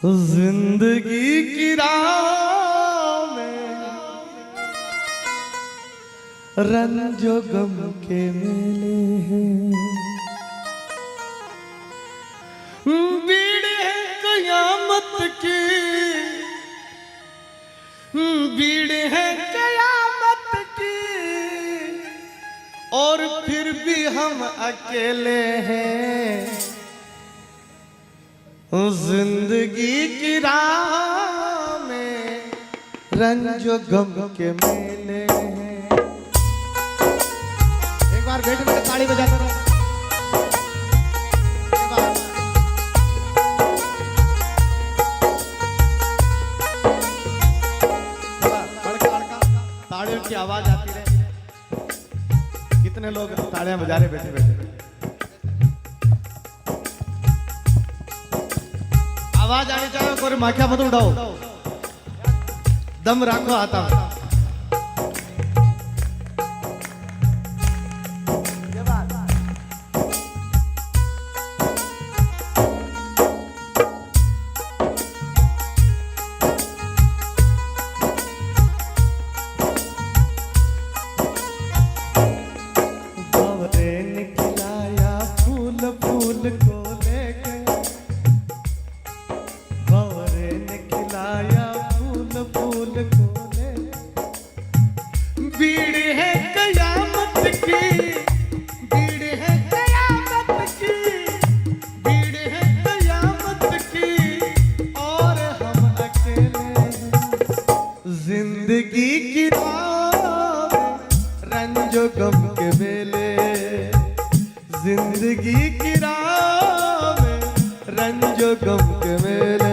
जिंदगी की राह में रंजो गम के मेले हैं, भीड़ है कयामत की, भीड़ है कयामत की, और फिर भी हम अकेले हैं। जिंदगी की राह में रंजो गम के मेले हैं। एक बार बैठ के ताली बजाते रहो। तालियों की आवाज आती रहे। कितने लोग तालियां बजा रहे बैठे बैठे। आवाज आनी चाहिए, कोई माखिया मत उड़ाओ, दम रखो आता। बावरे निकलाया फूल फूल को लेके, बावरे निकलाया फूल फूल को लेके, भीड़ है कयामत की, भीड़ है कयामत की, भीड़ है कयामत की, और हम अकेले हैं। जिंदगी की राह में रंजो गम के मेले, जिंदगी की राह में रंजो गम के मेले।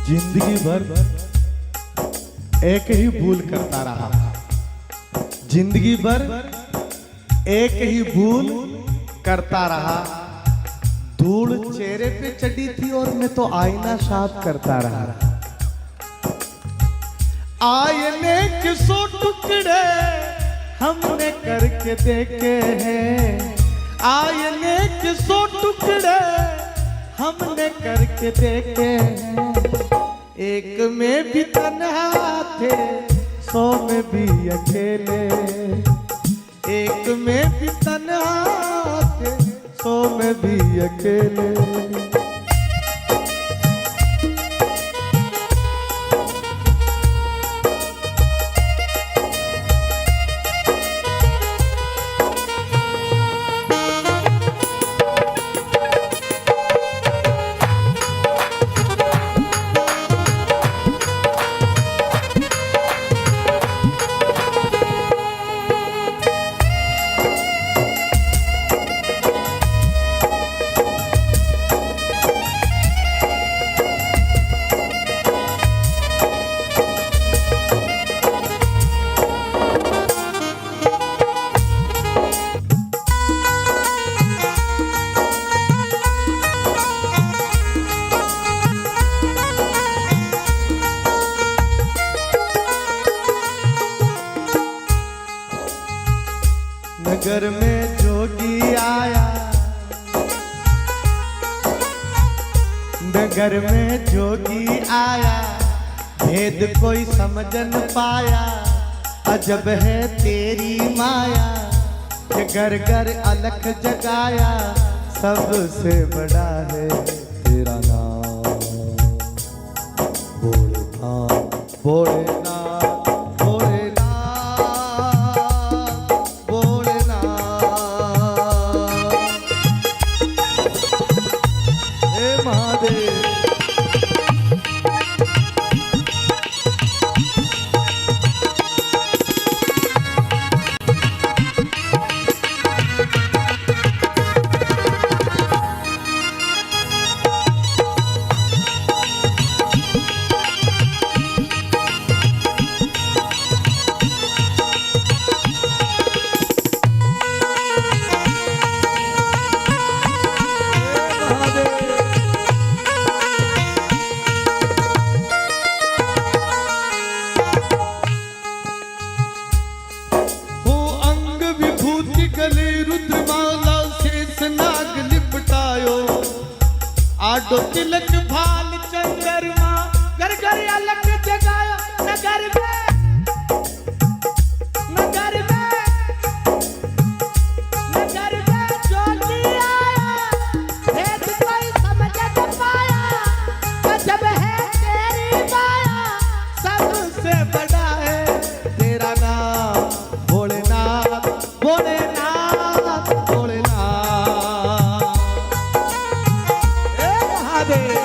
जिंदगी भर एक ही भूल करता रहा, जिंदगी भर एक ही भूल करता रहा। धूल चेहरे पे चढ़ी थी और मैं तो आईना साफ करता रहा। आईने के 100 टुकड़े हमने करके देखे हैं, आईने के 100 टुकड़े हमने करके देखे हैं। एक में भी तन्हा थे, 100 में भी अकेले, एक में भी तन्हा थे, 100 में भी अकेले। नगर में जोगी आया, नगर में जोगी आया, भेद कोई समझ न पाया। अजब है तेरी माया, ये घर घर अलख जगाया। सबसे बड़ा है तेरा नाम, भोलेनाथ भोलेनाथ। तिलक भाल चंद्रमा घर घर अलग जगायो नगर में ज्योति आया भेद कोई समझ न पाया जब है तेरी माया सबसे बड़ा है तेरा नाम भोलेनाथ भोलेनाथ भोलेनाथ हे महादेव।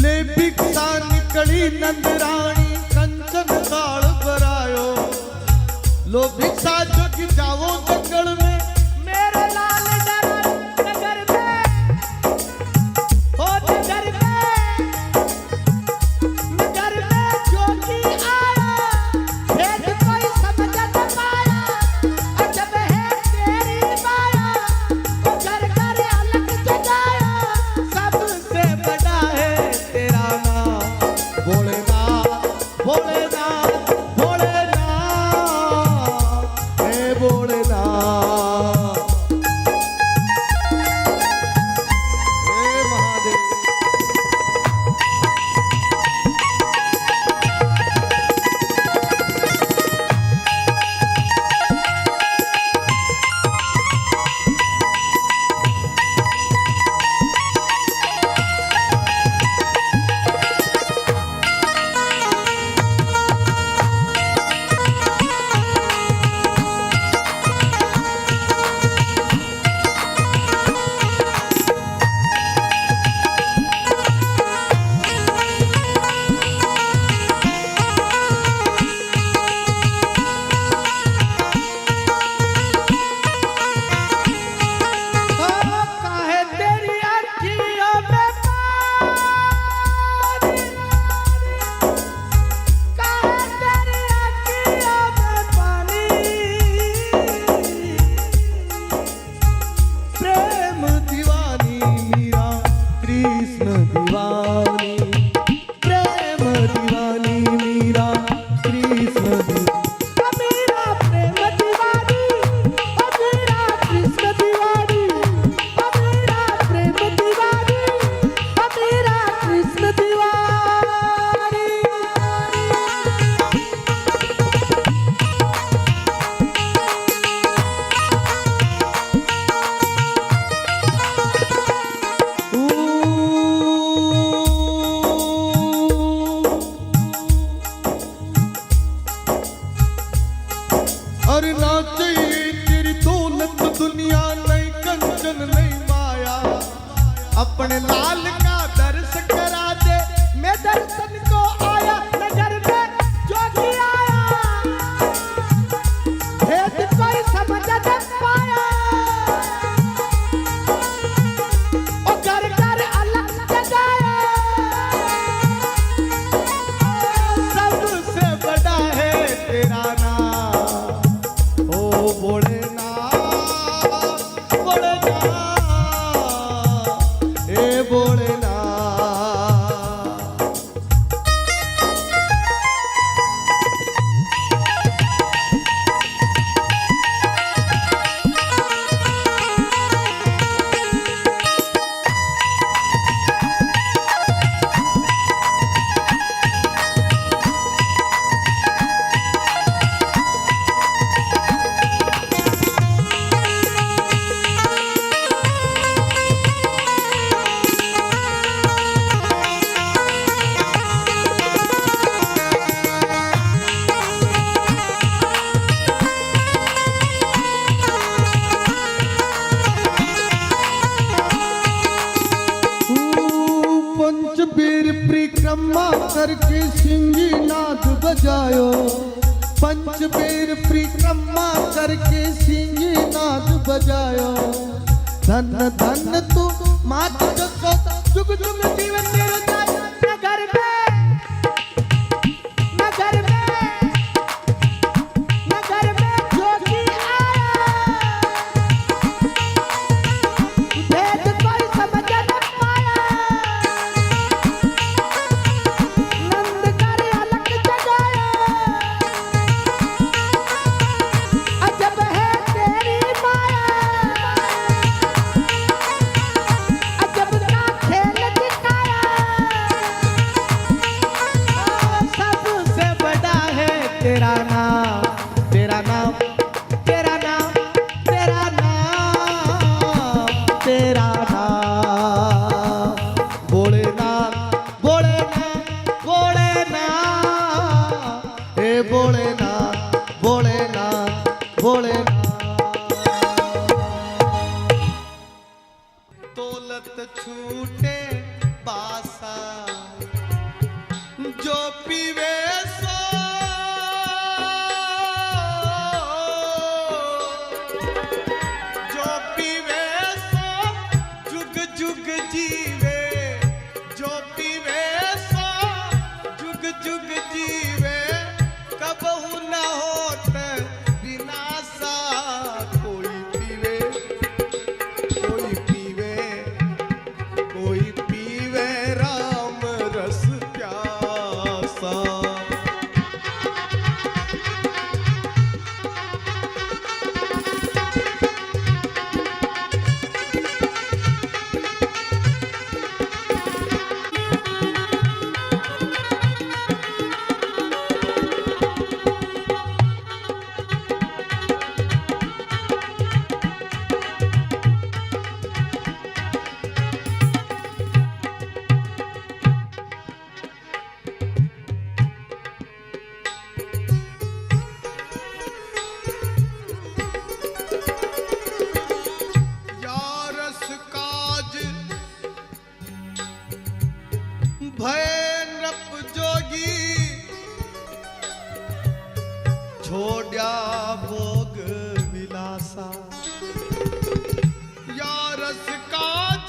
ले भिक्षा निकली नंदरानी कंचन काल भरायो लो भिक्षा जग जाओ जंगल में मेरे लाल नगर में हो नगर में ज्योति आया भेद कोई समझ न पाया अजब है तेरी माया वो घर घर अलग जगाया सबसे बड़ा है तेरा नाम भोलेनाथ भोलेनाथ भोलेनाथ हे भोलेनाथ हे महादेव। काहे तेरी अखियों में पानी काहे तेरी अखियों में पानी प्रेम दीवानी मीरा कृष्ण दीवानी प्रेम दीवानी मीरा कृष्ण दीवानी मीरा प्रेम दीवानी मीरा कृष्ण दीवानी मीरा प्रेम दीवानी मीरा कृष्ण दीवानी। अरे ना चाहिए तेरी दौलत दुनिया नहीं कंचन नहीं माया अपने लाल का दर्श करा दे मैं दर्शन को आया नगर में ज्योति आया भेद कोई समझ न पाया ओ घर घर अलग जगाया सबसे बड़ा है तेरा नाम ओ भोलेनाथ भोलेनाथ हे भोलेनाथ। करके सिंगी नाद बजायो, पंचबेर परिक्रमा करके सिंगी नाद बजायो। धन धन तू मात को जुग जुग जीवन तेरे नगर में, नगर में, नगर में जोगी आया, भेद कोई समझ न पाया। नंद कर अलग जगाया, अजब है तेरी माया, अजब का खेल दिखाया। सबसे बड़ा है तेरा नाम, तेरा नाम, तेरा नाम, तेरा नाम, तेरा नाम। भोलेनाथ, भोलेनाथ, भोलेनाथ, हे भोलेनाथ, भोलेनाथ, भोलेनाथ। दौलत छूटे बासा, जो पीवे सो, जो पीवे सो जुग जुग जीवे, जो पीवे सो जुग जुग जीवे। कबहू न होत विनाशा, कोई पीवे, कोई पीवे, कोई पीवे राम रस प्यासा। यारस काज भय नृप जोगी, छोड्या भोग विलासा। यारस काज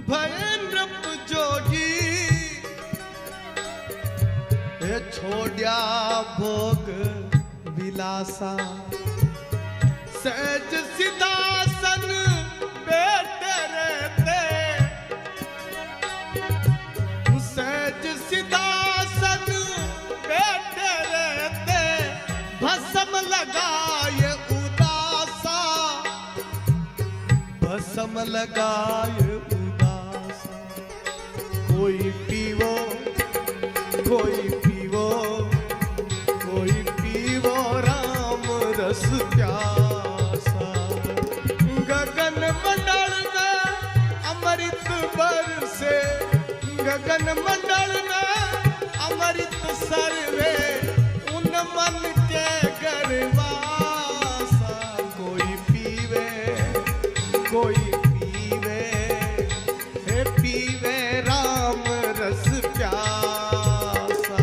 भय नृप जोगी, हे छोड्या भोग विलासा। सहज सिद्धासन बैठे रहते, सहज सिद्धासन बैठे रहते। भस्म लगाए उदासा, भस्म लगाए उदासा। कोई पीवो, कोई पीवो, कोई पीवो राम रस प्यासा। गगन मंडल में अमृत बरसे, गगन मंडल में अमृत सर्वे। उन मन के गरवासा, कोई पीवे, कोई पीवे, हे पीवे राम रस प्यासा।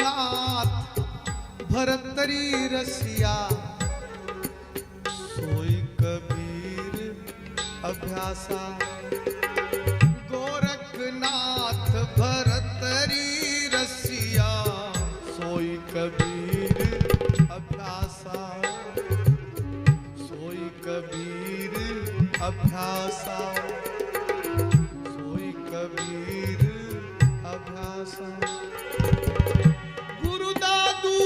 नाथ भरतरी रसिया, सोई कबीर अभ्यासा। गोरखनाथ भरतरी रसिया, सोई कबीर अभ्यासा, सोई कबीर अभ्यासा, सोई कबीर अभ्यासा। गुरु दादू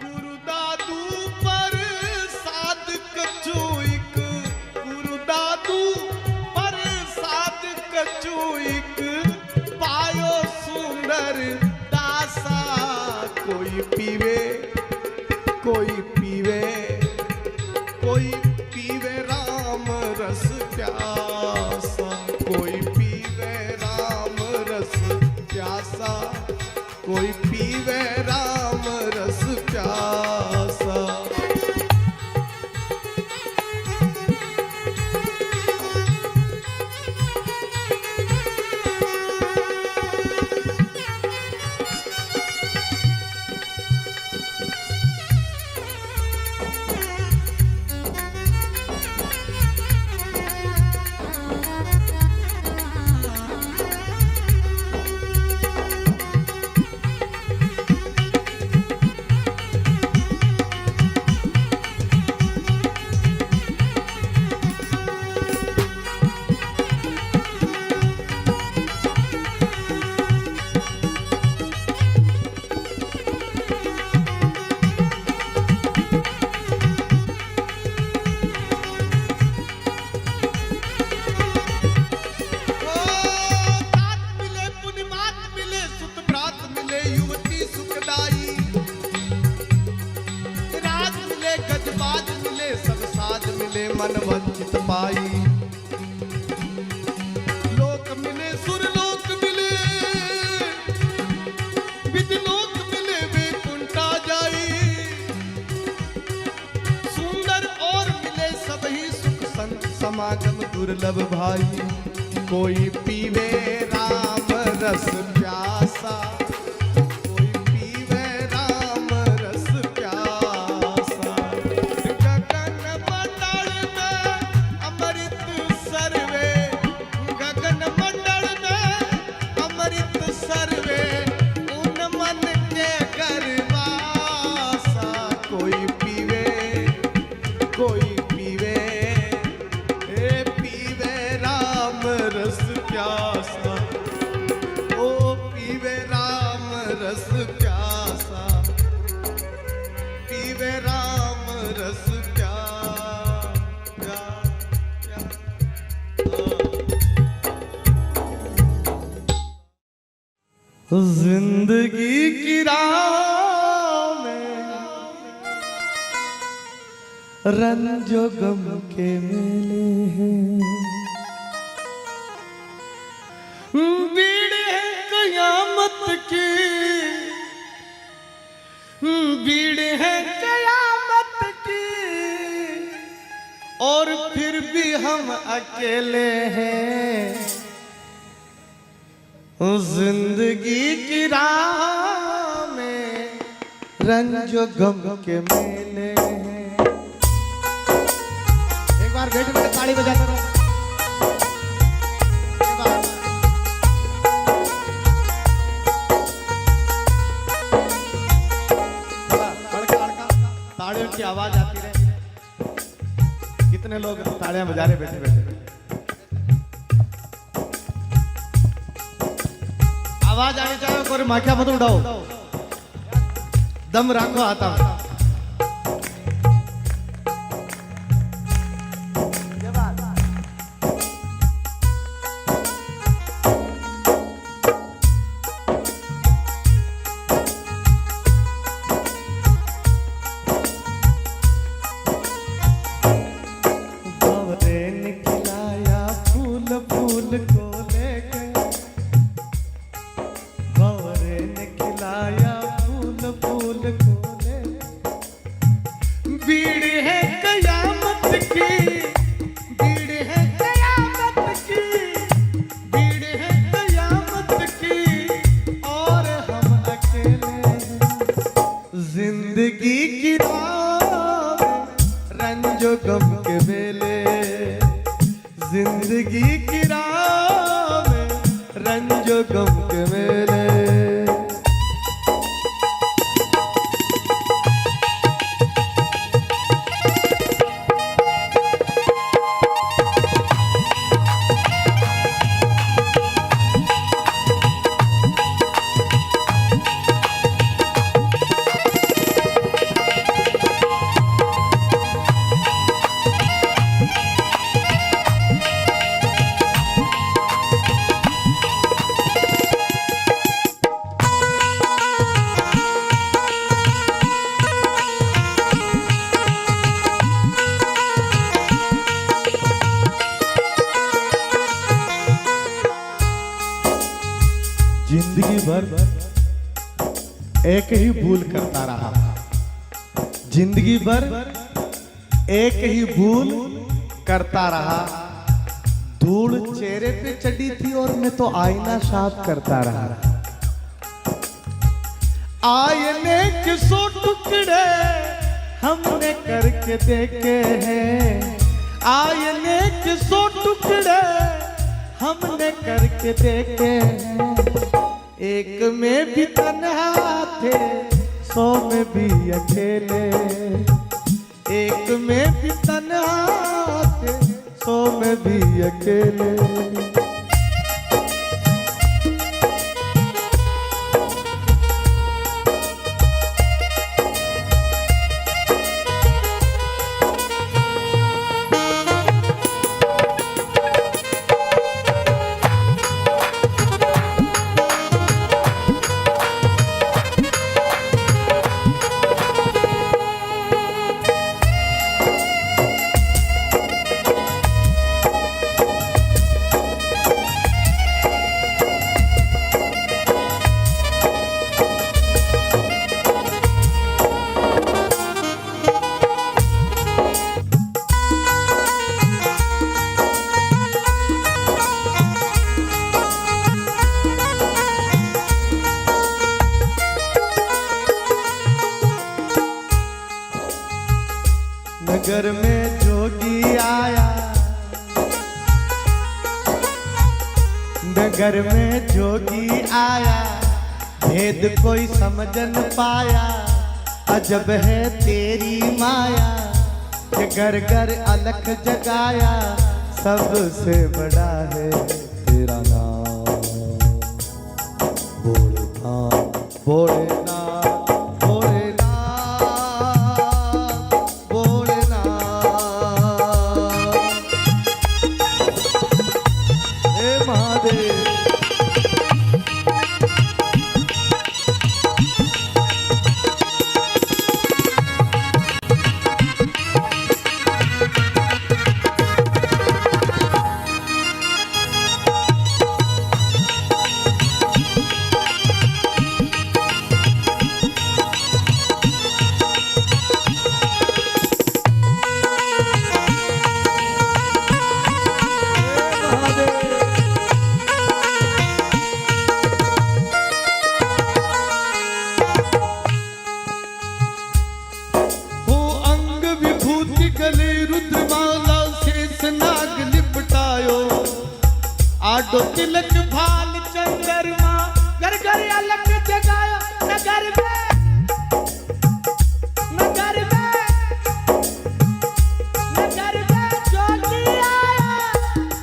गुरु दादू पर साधक चूइक, गुरु दादू पर साधक चूइक, पायो सुंदर दासा। कोई पीवे, कोई पीवे, कोई पीवे राम रस प्यासा, कोई पीवे राम रस प्यासा, कोई पीवे राम रस प्यासा। मन वंचित पाई, लोक मिले सुरलोक मिले, विद्यलोक मिले वैकुंठा जाई। सुंदर और मिले सबही सुख संत समागम दुर्लभ भाई। कोई पीवे राम रस प्यासा, कोई पीवे राम रस प्यासा। गगन मंडल में अमृत सर्वे, गगन मंडल में अमृत सर्वे, उन मन के गर्वासा। कोई पीवे, कोई पीवे, पीवे राम रस प्यासा, ओ पीवे राम रस प्यासा, पीवे राम रस प्यासा। जिंदगी की राह में रंजो गम के मेले हैं, भीड़ है कयामत की, भीड़ है कयामत की, और फिर भी हम अकेले हैं। जिंदगी की राह में रंजो गम के मेले हैं। एक बार बैठ के ताली बजाते रहो। ताड़ियों की आवाज आती रहे। कितने लोग ताड़ियां बजा रहे बैठे बैठे। आवाज आनी चाहिए, कोई माखिया मत उड़ाओ, दम रखो आता। फूल को ले जो गम के मेले। जिंदगी भर एक ही भूल करता रहा, जिंदगी भर एक ही भूल करता रहा। धूल चेहरे पे चढ़ी थी और मैं तो आईना साफ करता रहा। आईने के 100 टुकड़े हमने करके देखे हैं, आईने के 100 टुकड़े हमने करके देखे हैं। एक में भी तन्हा थे, 100 में भी अकेले। एक में भी तन्हा थे, 100 में भी अकेले। नगर में जोगी आया, नगर में जोगी आया, भेद कोई समझ न पाया। अजब है तेरी माया, कि घर घर अलख जगाया। सबसे बड़ा है तेरा नाम, भोलेनाथ भोलेनाथ। आडो तिलक भाल चंद्रमा, घर घर अलग जगाया। नगर में, नगर में, नगर में जोगी आया,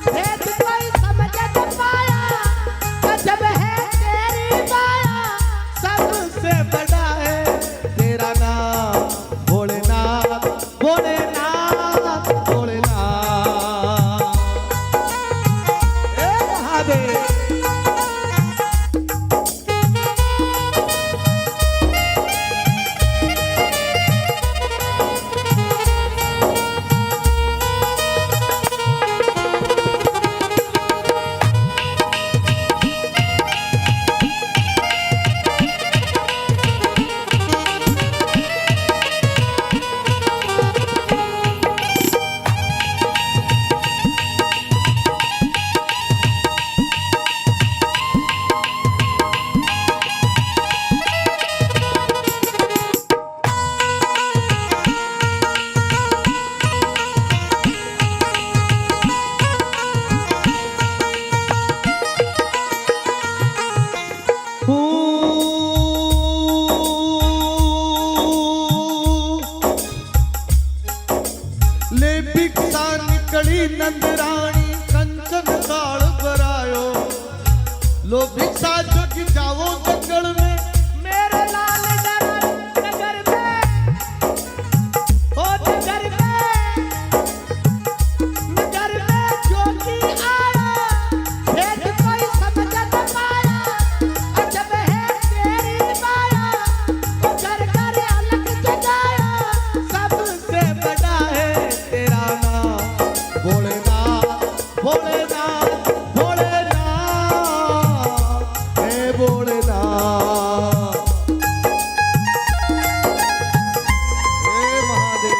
भेद कोई समझ न पाया। अजब है तेरी माया, सबसे बड़ा है तेरा नाम, भोलेनाथ भोलेनाथ भोलेनाथ। ऐसा जग जाओ जंगल में मेरे लाल नगर में, ओ नगर में जोगी आया, भेद कोई समझ न पाया, अजब है तेरी माया, ओ घर घर अलग जगाया, सबसे बड़ा है तेरा नाम भोलेनाथ भोलेनाथ भोलेनाथ हे भोलेनाथ हे महादेव।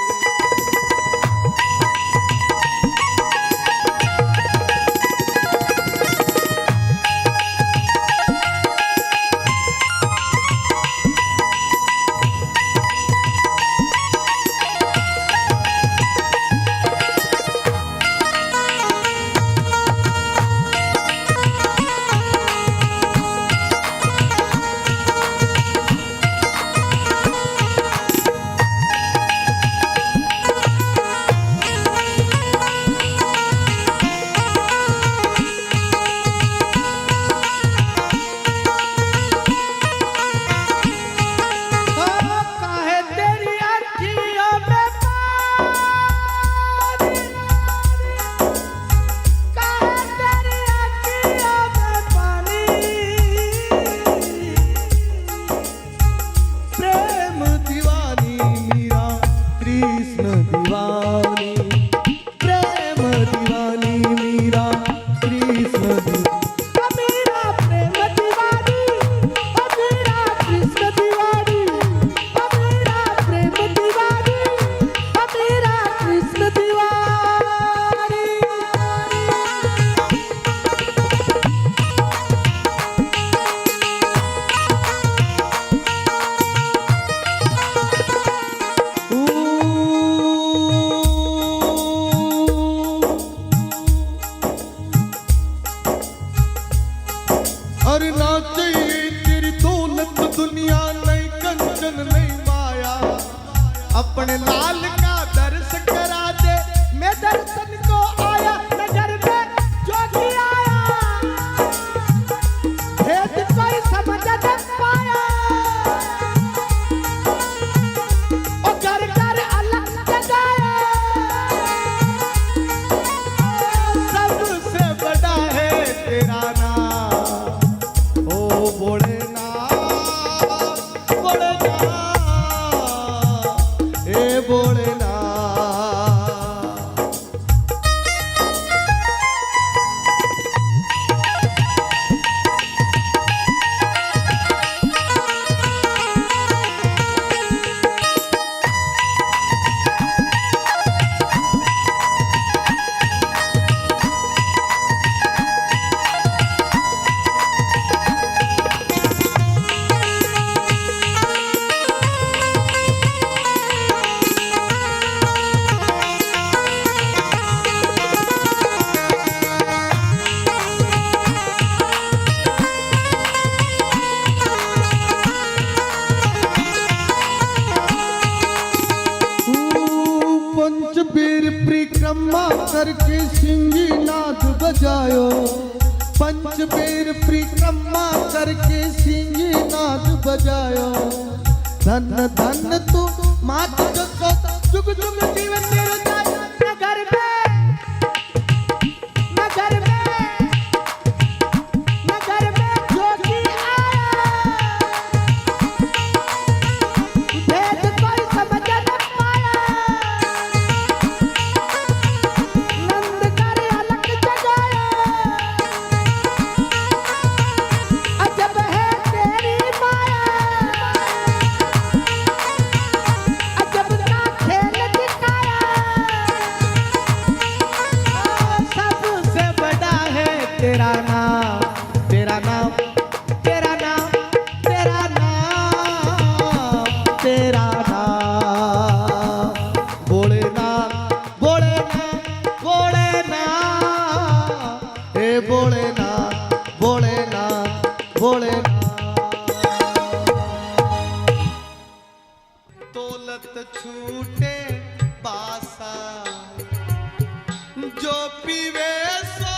काहे तेरी अखियों में पानी, काहे तेरी अखियों में पानी, प्रेम दीवानी मीरा कृष्ण दीवानी प्रेम दीवानी मीरा कृष्ण दीवानी मेरा प्रेम दीवानी, मेरा कृष्ण दीवानी, मेरा प्रेम दीवानी, मेरा कृष्ण दीवानी। अरे ना चाहिए तेरी दौलत दुनिया नहीं कंचन नहीं माया अपने लाल का दर्श करा दे मैं दर्शन को आया, नगर में जोगी आया, भेद कोई समझ न पाया, ओ घर घर अलग जगाया, सबसे बड़ा है तेरा नाम ओ भोलेनाथ भोलेनाथ हे भोलेनाथ। पंचबीर परिक्रमा करके सिंगी नाद बजायो पंचबीर परिक्रमा करके सिंगी नाद बजायो धन धन तू मात को जुग जुग जीवन तेरे नगर में, नगर में, नगर में जोगी आया, भेद कोई समझ न पाया, नंद कर अलग जगाया, अजब है तेरी माया, अजब का खेल दिखाया, सबसे बड़ा है तेरा नाम तेरा नाम तेरा नाम तेरा नाम तेरा नाम भोलेनाथ भोलेनाथ भोलेनाथ हे भोलेनाथ भोलेनाथ भोलेनाथ। दौलत छूटे बासा जो पीवे सो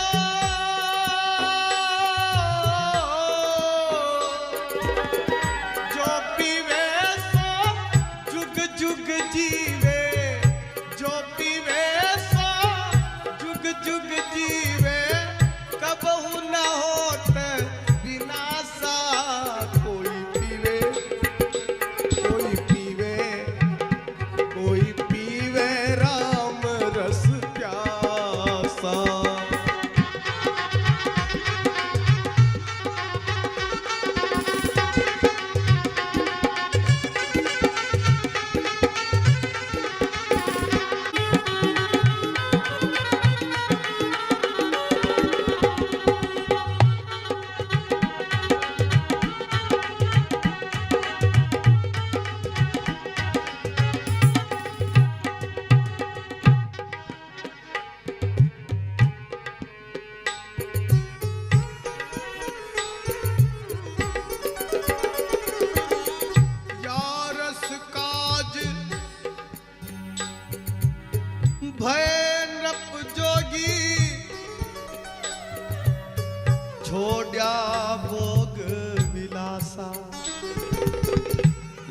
विलासा।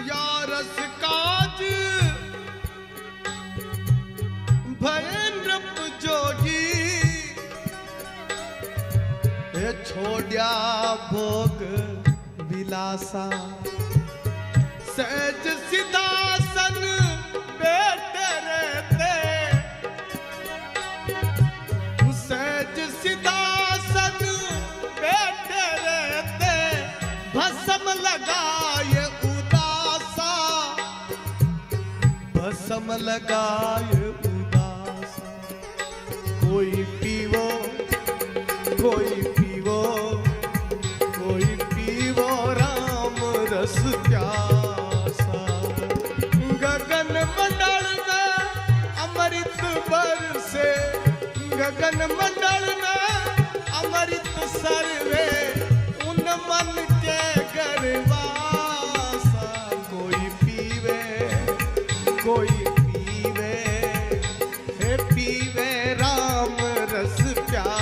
या रस काज भयनृप जोगी, हे छोड़या भोग विलासा। सहज सिदासन बैठे रहते, सहज सिदासन बैठे रहते, भस्म लगाए उदासा, भस्म लगाए उदासा। कोई पीवो, कोई पीवो, कोई पीवो राम रस प्यासा। गगन मंडल में अमृत बरसे, गगन मंडल में अमृत सर्वे, उन मन के गरवासा। कोई पीवे, कोई पीवे, हे पीवे राम रस प्यासा।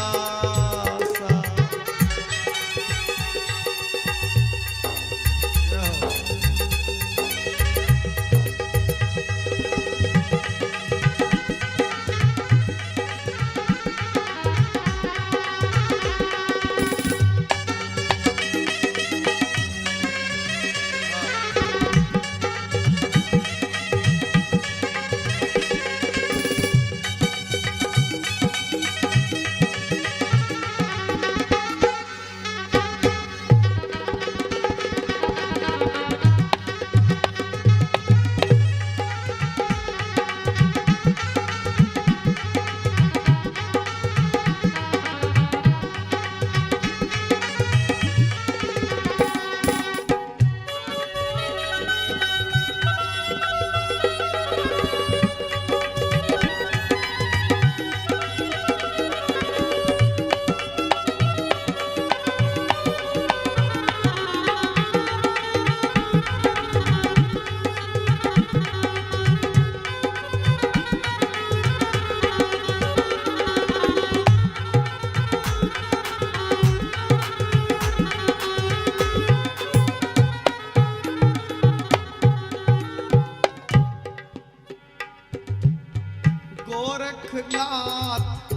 गोरखनाथ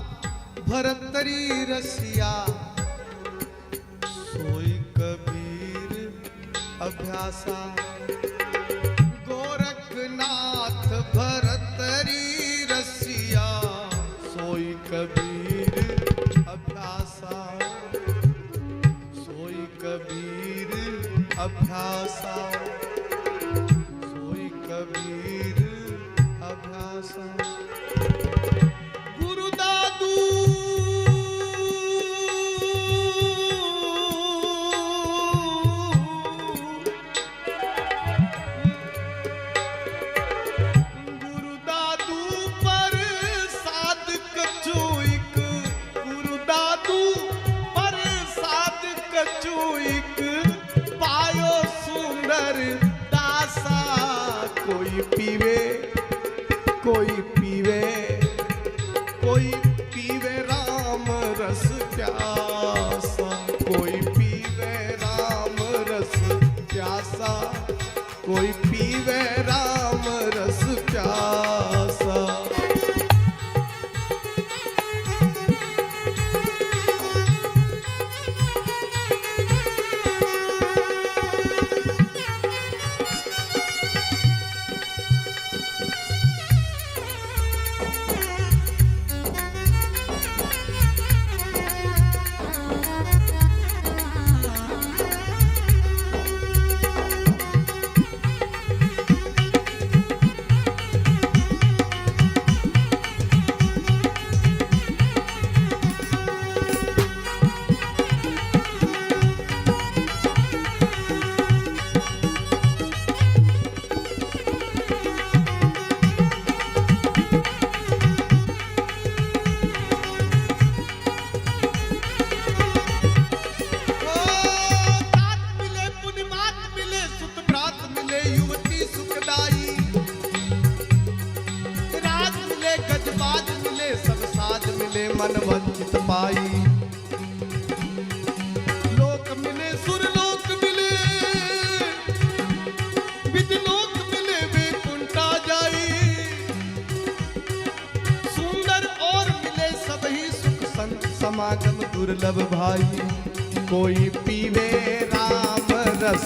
भरतरी रसिया, सोई कबीर अभ्यासा। गोरखनाथ भरतरी रसिया, सोई कबीर अभ्यासा, सोई कबीर अभ्यासा, सोई कबीर अभ्यासा। कोई पीवे, कोई पीवे, कोई पीवे राम रस प्यासा। कोई पीवे राम रस प्यासा, कोई पीवे राम रस प्यासा। मन वंचित पाई। लोक मिले सुर लोक मिले, दुर्लभ भाई, कोई पीवे राम रस